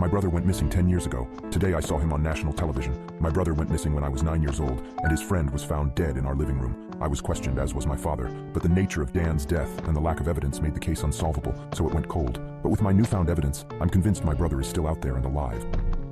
My brother went missing 10 years ago. Today I saw him on national television. My brother went missing when I was 9 years old, and his friend was found dead in our living room. I was questioned, as was my father, but the nature of Dan's death and the lack of evidence made the case unsolvable, so it went cold. But with my newfound evidence, I'm convinced my brother is still out there and alive.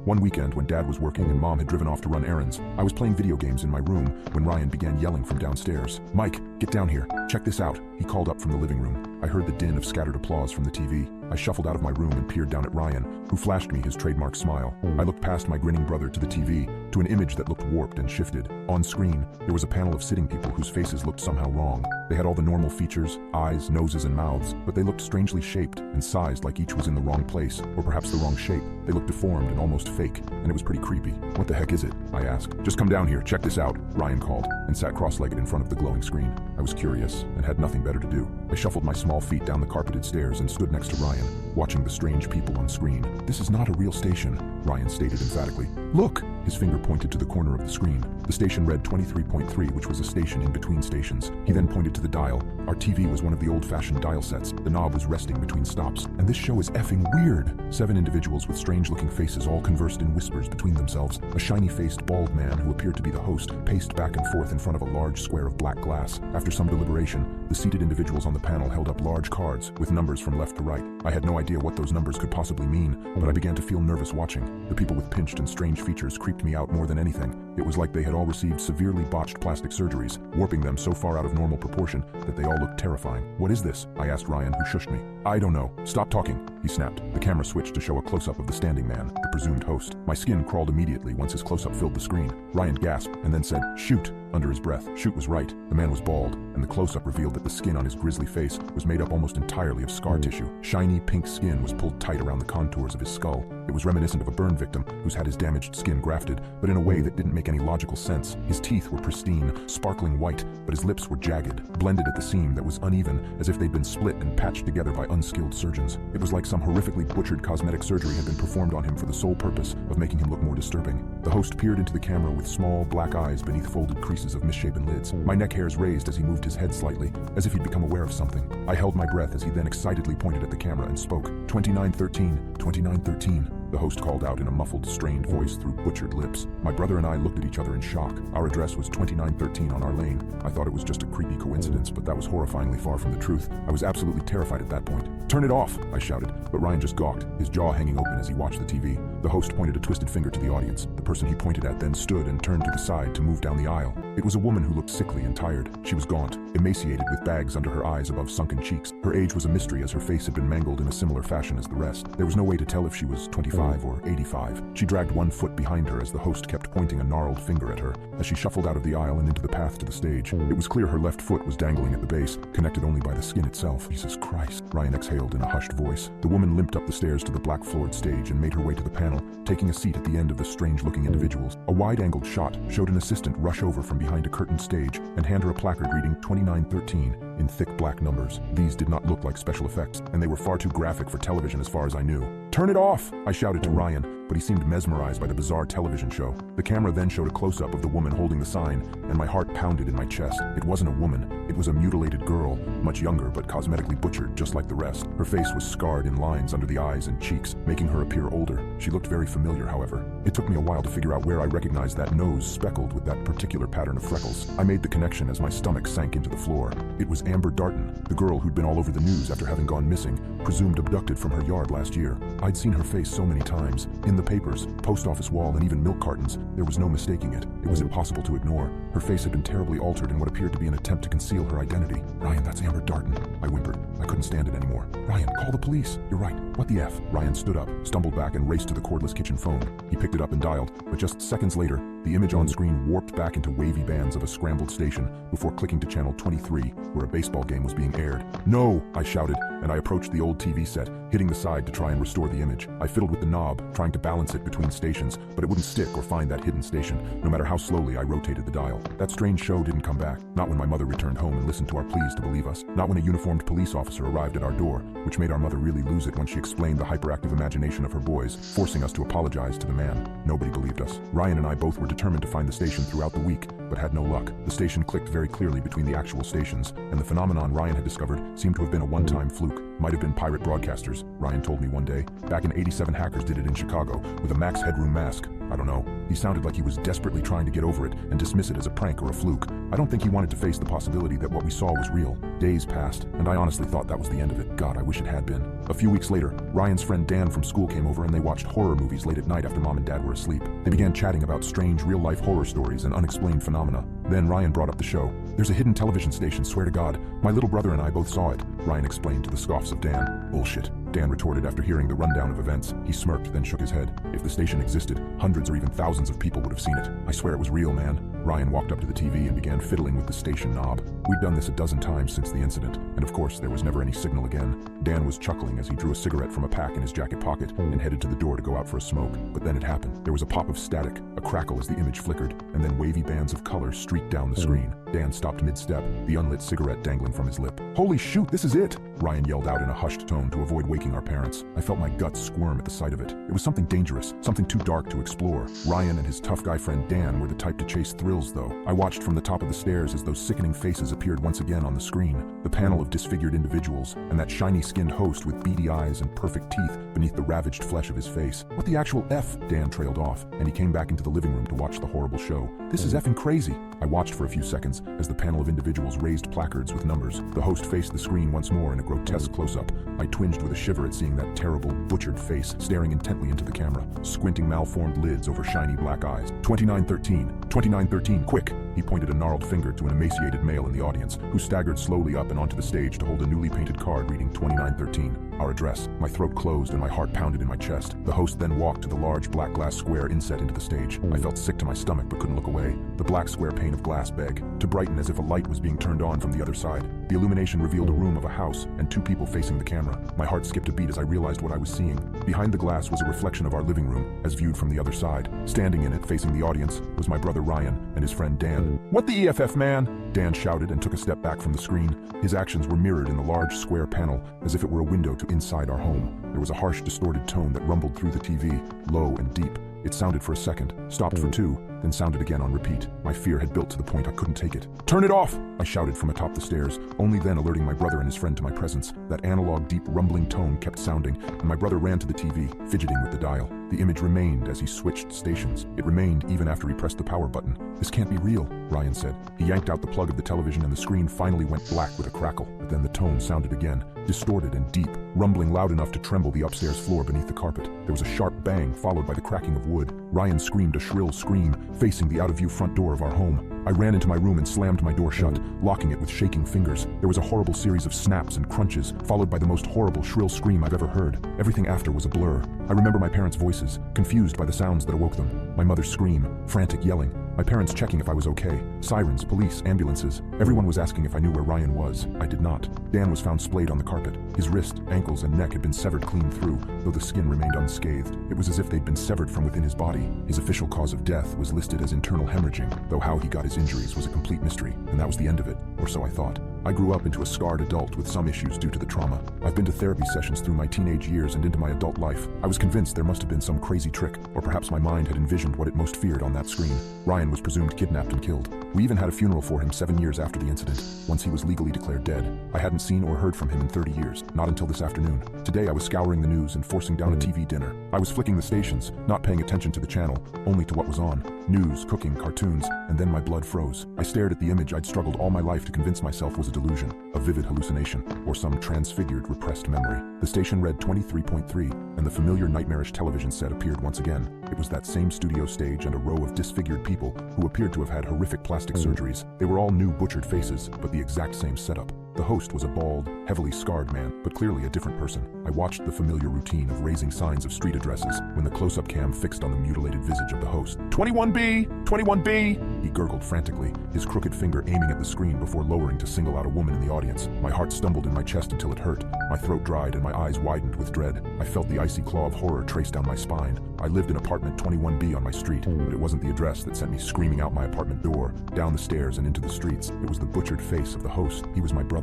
One weekend, when Dad was working and Mom had driven off to run errands, I was playing video games in my room when Ryan began yelling from downstairs. "Mike, get down here. Check this out," he called up from the living room. I heard the din of scattered applause from the TV. I shuffled out of my room and peered down at Ryan, who flashed me his trademark smile. I looked past my grinning brother to the TV, to an image that looked warped and shifted. On screen, there was a panel of sitting people whose faces looked somehow wrong. They had all the normal features, eyes, noses, and mouths, but they looked strangely shaped and sized, like each was in the wrong place, or perhaps the wrong shape. They looked deformed and almost fake, and it was pretty creepy. "What the heck is it?" I asked. "Just come down here, check this out," Ryan called, and sat cross-legged in front of the glowing screen. I was curious, and had nothing better to do. I shuffled my small feet down the carpeted stairs and stood next to Ryan, watching the strange people on screen. "This is not a real station," Ryan stated emphatically. "Look!" His finger pointed to the corner of the screen. The station read 23.3, which was a station in between stations. He then pointed to the dial. Our TV was one of the old-fashioned dial sets. The knob was resting between stops. "And this show is effing weird." 7 individuals with strange-looking faces all conversed in whispers between themselves. A shiny-faced, bald man who appeared to be the host paced back and forth in front of a large square of black glass. After some deliberation, the seated individuals on the panel held up large cards with numbers from left to right. I had no idea what those numbers could possibly mean, but I began to feel nervous watching. The people with pinched and strange features creeped me out more than anything. It was like they had all received severely botched plastic surgeries, warping them so far out of normal proportion that they all looked terrifying. "What is this?" I asked Ryan, who shushed me. "I don't know. Stop talking," he snapped. The camera switched to show a close-up of the standing man, the presumed host. My skin crawled immediately once his close-up filled the screen. Ryan gasped and then said, "Shoot," under his breath. Shoot was right. The man was bald, and the close-up revealed that the skin on his grisly face was made up almost entirely of scar tissue. Shiny pink skin was pulled tight around the contours of his skull. It was reminiscent of a burn victim who's had his damaged skin grafted, but in a way that didn't make any logical sense. His teeth were pristine, sparkling white, but his lips were jagged, blended at the seam that was uneven, as if they'd been split and patched together by unskilled surgeons. It was like some horrifically butchered cosmetic surgery had been performed on him for the sole purpose of making him look more disturbing. The host peered into the camera with small, black eyes beneath folded creases of misshapen lids. My neck hairs raised as he moved his head slightly, as if he'd become aware of something. I held my breath as he then excitedly pointed at the camera and spoke. 2913, 2913. The host called out in a muffled, strained voice through butchered lips. My brother and I looked at each other in shock. Our address was 2913 on our lane. I thought it was just a creepy coincidence, but that was horrifyingly far from the truth. I was absolutely terrified at that point. "Turn it off," I shouted, but Ryan just gawked, his jaw hanging open as he watched the TV. The host pointed a twisted finger to the audience. The person he pointed at then stood and turned to the side to move down the aisle. It was a woman who looked sickly and tired. She was gaunt, emaciated with bags under her eyes above sunken cheeks. Her age was a mystery, as her face had been mangled in a similar fashion as the rest. There was no way to tell if she was 25 or 85. She dragged one foot behind her as the host kept pointing a gnarled finger at her as she shuffled out of the aisle and into the path to the stage. It was clear her left foot was dangling at the base, connected only by the skin itself. "Jesus Christ," Ryan exhaled in a hushed voice. The woman limped up the stairs to the black-floored stage and made her way to the panel, taking a seat at the end of the strange-looking individuals. A wide-angled shot showed an assistant rush over from behind a curtained stage and hand her a placard reading 2913 in thick black numbers. These did not look like special effects, and they were far too graphic for television as far as I knew. "Turn it off!" I shouted to Ryan, but he seemed mesmerized by the bizarre television show. The camera then showed a close-up of the woman holding the sign, and my heart pounded in my chest. It wasn't a woman. It was a mutilated girl, much younger but cosmetically butchered just like the rest. Her face was scarred in lines under the eyes and cheeks, making her appear older. She looked very familiar, however. It took me a while to figure out where I recognized that nose speckled with that particular pattern of freckles. I made the connection as my stomach sank into the floor. It was Amber Darton, the girl who'd been all over the news after having gone missing, presumed abducted from her yard last year. I'd seen her face so many times, in the papers, post office wall, and even milk cartons. There was no mistaking it. It was impossible to ignore. Her face had been terribly altered in what appeared to be an attempt to conceal her identity. "Ryan, that's Amber Darton," I whimpered. I couldn't stand it anymore. "Ryan, call the police. You're right. What the F?" Ryan stood up, stumbled back, and raced to the cordless kitchen phone. He picked it up and dialed, but just seconds later, the image on screen warped back into wavy bands of a scrambled station before clicking to channel 23, where a baseball game was being aired. "No!" I shouted, and I approached the old TV set, hitting the side to try and restore the image. I fiddled with the knob, trying to balance it between stations, but it wouldn't stick or find that hidden station, no matter how slowly I rotated the dial. That strange show didn't come back, not when my mother returned home and listened to our pleas to believe us, not when a uniformed police officer arrived at our door, which made our mother really lose it when she explained the hyperactive imagination of her boys, forcing us to apologize to the man. Nobody believed us. Ryan and I both were determined to find the station throughout the week, but had no luck. The station clicked very clearly between the actual stations, and the phenomenon Ryan had discovered seemed to have been a one-time fluke. Might have been pirate broadcasters, Ryan told me one day. Back in '87, hackers did it in Chicago with a max headroom mask. I don't know. He sounded like he was desperately trying to get over it and dismiss it as a prank or a fluke. I don't think he wanted to face the possibility that what we saw was real. Days passed, and I honestly thought that was the end of it. God, I wish it had been. A few weeks later, Ryan's friend Dan from school came over and they watched horror movies late at night after Mom and Dad were asleep. They began chatting about strange real-life horror stories and unexplained phenomena. Then Ryan brought up the show. "There's a hidden television station, swear to God. My little brother and I both saw it," Ryan explained to the scoffs of Dan. "Bullshit," Dan retorted after hearing the rundown of events. He smirked, then shook his head. "If the station existed, hundreds or even thousands of people would have seen it. I swear it was real, man." Ryan walked up to the TV and began fiddling with the station knob. We'd done this a dozen times since the incident, and of course there was never any signal again. Dan was chuckling as he drew a cigarette from a pack in his jacket pocket and headed to the door to go out for a smoke. But then it happened. There was a pop of static, a crackle as the image flickered, and then wavy bands of color streaked down the screen. Dan stopped mid-step, the unlit cigarette dangling from his lip. "Holy shoot, this is it!" Ryan yelled out in a hushed tone to avoid waking our parents. I felt my guts squirm at the sight of it. It was something dangerous, something too dark to explore. Ryan and his tough guy friend Dan were the type to chase thrills, though. I watched from the top of the stairs as those sickening faces appeared once again on the screen. The panel of disfigured individuals, and that shiny-skinned host with beady eyes and perfect teeth beneath the ravaged flesh of his face. "What the actual F?" Dan trailed off, and he came back into the living room to watch the horrible show. "This is effing crazy." I watched for a few seconds as the panel of individuals raised placards with numbers. The host faced the screen once more in a grotesque close-up. I twinged with a shiver at seeing that terrible, butchered face staring intently into the camera, squinting malformed lids over shiny black eyes. 2913, 2913, quick! He pointed a gnarled finger to an emaciated male in the audience, who staggered slowly up and onto the stage to hold a newly painted card reading 2913, our address. My throat closed and my heart pounded in my chest. The host then walked to the large black glass square inset into the stage. I felt sick to my stomach but couldn't look away. The black square pane of glass began to brighten as if a light was being turned on from the other side. The illumination revealed a room of a house and two people facing the camera. My heart skipped a beat as I realized what I was seeing. Behind the glass was a reflection of our living room, as viewed from the other side. Standing in it, facing the audience, was my brother Ryan and his friend Dan. "What the EFF, man?" Dan shouted and took a step back from the screen. His actions were mirrored in the large square panel, as if it were a window to inside our home. There was a harsh, distorted tone that rumbled through the TV, low and deep. It sounded for a second, stopped for two, then sounded again on repeat. My fear had built to the point I couldn't take it. "Turn it off!" I shouted from atop the stairs, only then alerting my brother and his friend to my presence. That analog, deep, rumbling tone kept sounding, and my brother ran to the TV, fidgeting with the dial. The image remained as he switched stations. It remained even after he pressed the power button. "This can't be real," Ryan said. He yanked out the plug of the television and the screen finally went black with a crackle. But then the tone sounded again, distorted and deep, rumbling loud enough to tremble the upstairs floor beneath the carpet. There was a sharp bang, followed by the cracking of wood. Ryan screamed a shrill scream, facing the out-of-view front door of our home. I ran into my room and slammed my door shut, locking it with shaking fingers. There was a horrible series of snaps and crunches, followed by the most horrible, shrill scream I've ever heard. Everything after was a blur. I remember my parents' voices, confused by the sounds that awoke them. My mother's scream, frantic yelling. My parents checking if I was okay. Sirens, police, ambulances. Everyone was asking if I knew where Ryan was. I did not. Dan was found splayed on the carpet. His wrist, ankles, and neck had been severed clean through, though the skin remained unscathed. It was as if they'd been severed from within his body. His official cause of death was listed as internal hemorrhaging, though how he got his injuries was a complete mystery, and that was the end of it, or so I thought. I grew up into a scarred adult with some issues due to the trauma. I've been to therapy sessions through my teenage years and into my adult life. I was convinced there must have been some crazy trick, or perhaps my mind had envisioned what it most feared on that screen. Ryan was presumed kidnapped and killed. We even had a funeral for him 7 years after the incident, once he was legally declared dead. I hadn't seen or heard from him in 30 years, not until this afternoon. Today I was scouring the news and forcing down a TV dinner. I was flicking the stations, not paying attention to the channel, only to what was on. News, cooking, cartoons, and then my blood froze. I stared at the image I'd struggled all my life to convince myself was a delusion, a vivid hallucination, or some transfigured, repressed memory. The station read 23.3, and the familiar nightmarish television set appeared once again. It was that same studio stage and a row of disfigured people who appeared to have had horrific plastic surgeries. They were all new butchered faces, but the exact same setup. The host was a bald, heavily scarred man, but clearly a different person. I watched the familiar routine of raising signs of street addresses when the close-up cam fixed on the mutilated visage of the host. 21B! 21B! He gurgled frantically, his crooked finger aiming at the screen before lowering to single out a woman in the audience. My heart stumbled in my chest until it hurt. My throat dried and my eyes widened with dread. I felt the icy claw of horror trace down my spine. I lived in apartment 21B on my street, but it wasn't the address that sent me screaming out my apartment door, down the stairs and into the streets. It was the butchered face of the host. He was my brother.